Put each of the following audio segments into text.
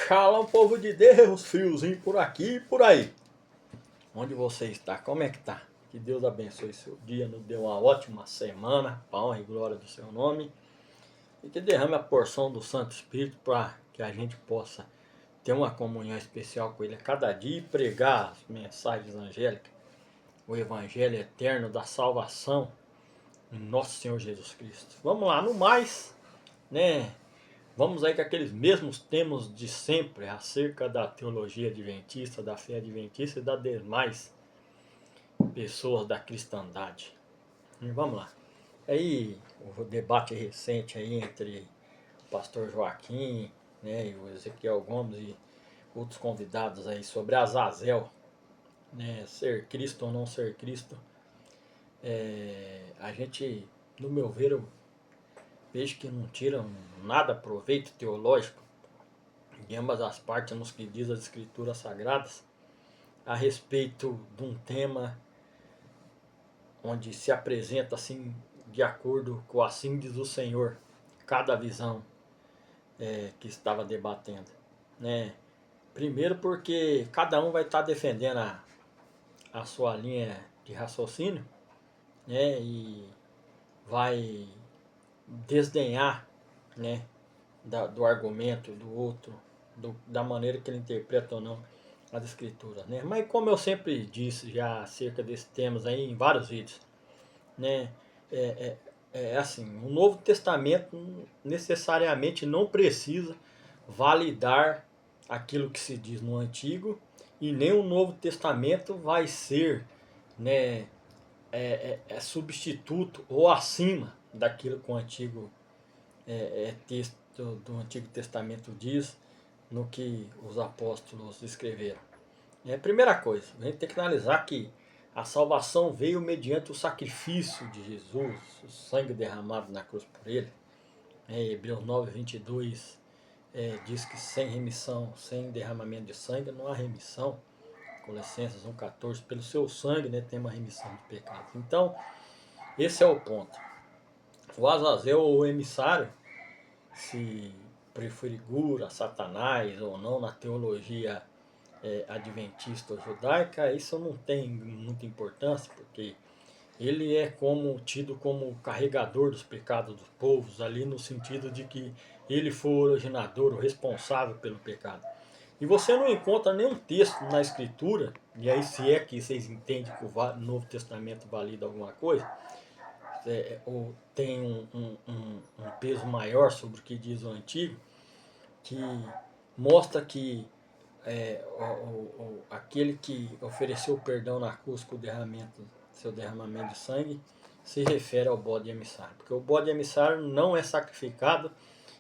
Shalom, povo de Deus, friozinho por aqui e por aí. Onde você está? Como é que tá? Que Deus abençoe seu dia, nos dê uma ótima semana, para honra e glória do seu nome. E que derrame a porção do Santo Espírito para que a gente possa ter uma comunhão especial com Ele a cada dia e pregar as mensagens angélicas, o Evangelho eterno da salvação em nosso Senhor Jesus Cristo. Vamos lá, no mais, né? Vamos aí com aqueles mesmos temas de sempre acerca da teologia adventista, da fé adventista e das demais pessoas da cristandade. E vamos lá. Aí o debate recente aí entre o pastor Joaquim, né, e o Ezequiel Gomes e outros convidados aí sobre Azazel, né, ser Cristo ou não ser Cristo. A gente, no meu ver, eu vejo que não tiram nada proveito teológico de ambas as partes nos que diz as escrituras sagradas a respeito de um tema onde se apresenta assim de acordo com assim diz o Senhor cada visão que estava debatendo, né? Primeiro porque cada um vai estar defendendo a sua linha de raciocínio, né? E vai desdenhar, né, do argumento do outro, da maneira que ele interpreta ou não as escrituras, né? Mas como eu sempre disse já acerca desses temas aí em vários vídeos, né? É, assim, o Novo Testamento necessariamente não precisa validar aquilo que se diz no Antigo e nem o Novo Testamento vai ser, né, substituto ou acima daquilo que o Antigo texto do Antigo Testamento diz no que os apóstolos escreveram. Primeira coisa, a gente tem que analisar que a salvação veio mediante o sacrifício de Jesus, o sangue derramado na cruz por ele. Hebreus 9:22 diz que sem remissão, sem derramamento de sangue não há remissão. Colossenses 1:14, pelo seu sangue, né, tem uma remissão de pecados. Então, esse é o ponto. O Azazel, o emissário, se prefigura Satanás ou não na teologia adventista ou judaica, isso não tem muita importância, porque ele é tido como carregador dos pecados dos povos, ali no sentido de que ele foi o originador, o responsável pelo pecado. E você não encontra nenhum texto na Escritura, e aí se é que vocês entendem que o Novo Testamento valida alguma coisa, ou tem um peso maior sobre o que diz o Antigo, que mostra que aquele que ofereceu perdão na cruz com o seu derramamento de sangue se refere ao bode emissário, porque o bode emissário não é sacrificado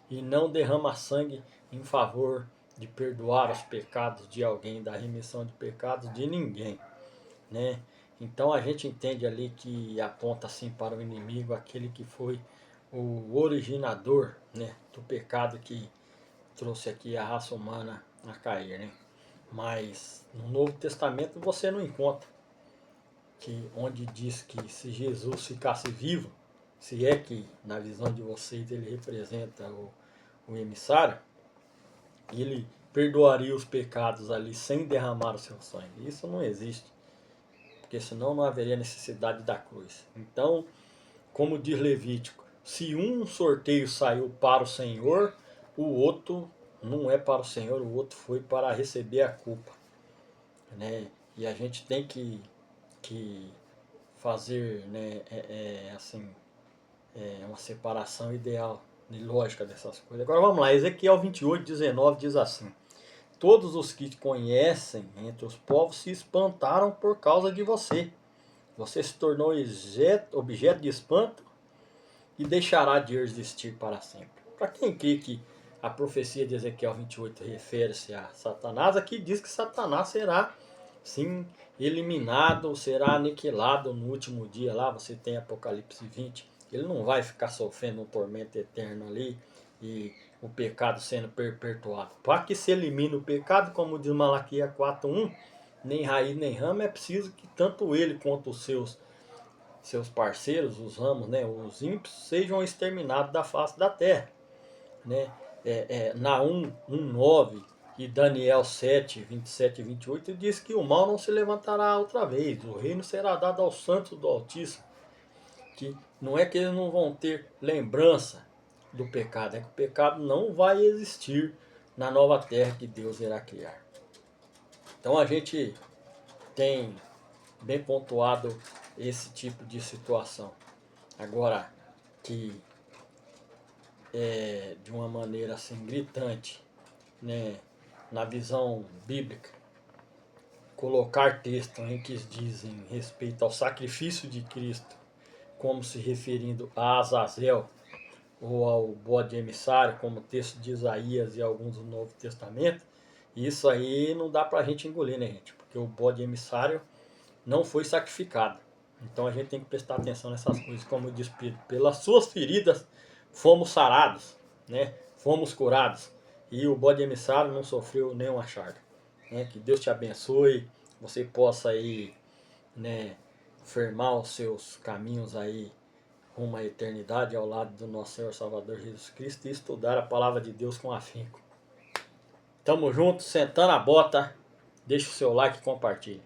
e não derrama sangue em favor de perdoar os pecados de alguém, da remissão de pecados de ninguém, né? Então a gente entende ali que aponta assim para o inimigo, aquele que foi o originador, né, do pecado que trouxe aqui a raça humana a cair, né? Mas no Novo Testamento você não encontra onde diz que se Jesus ficasse vivo, se é que na visão de vocês ele representa o emissário, ele perdoaria os pecados ali sem derramar o seu sangue. Isso não existe, porque senão não haveria necessidade da cruz. Então, como diz Levítico, se um sorteio saiu para o Senhor, o outro não é para o Senhor, o outro foi para receber a culpa, né? E a gente tem que fazer, né, assim, uma separação ideal e lógica dessas coisas. Agora vamos lá, Ezequiel 28:19 diz assim: todos os que te conhecem entre os povos se espantaram por causa de você. Você se tornou objeto de espanto e deixará de existir para sempre. Para quem crê que a profecia de Ezequiel 28 refere-se a Satanás, aqui diz que Satanás será, sim, eliminado, será aniquilado no último dia. Lá você tem Apocalipse 20. Ele não vai ficar sofrendo um tormento eterno ali e o pecado sendo perpetuado. Para que se elimine o pecado, como diz Malaquias 4:1, nem raiz nem ramo, é preciso que tanto ele quanto os seus parceiros, os ramos, né, os ímpios, sejam exterminados da face da terra, né? Naum 1:9 E Daniel 7, 27 e 28 diz que o mal não se levantará outra vez, o reino será dado aos santos do Altíssimo. Que não é que eles não vão ter lembrança do pecado, é que o pecado não vai existir na nova terra que Deus irá criar. Então a gente tem bem pontuado esse tipo de situação. Agora, que é de uma maneira assim gritante, né, na visão bíblica, colocar texto em que dizem respeito ao sacrifício de Cristo, como se referindo a Azazel ou ao bode emissário, como o texto de Isaías e alguns do Novo Testamento, isso aí não dá pra gente engolir, né, gente? Porque o bode emissário não foi sacrificado. Então a gente tem que prestar atenção nessas coisas, como diz Pedro, pelas suas feridas fomos sarados, né? Fomos curados. E o bode emissário não sofreu nenhuma charga. Né? Que Deus te abençoe, você possa aí, né, firmar os seus caminhos aí rumo à eternidade ao lado do nosso Senhor Salvador Jesus Cristo e estudar a palavra de Deus com afinco. Tamo junto, sentando a bota, deixa o seu like e compartilhe.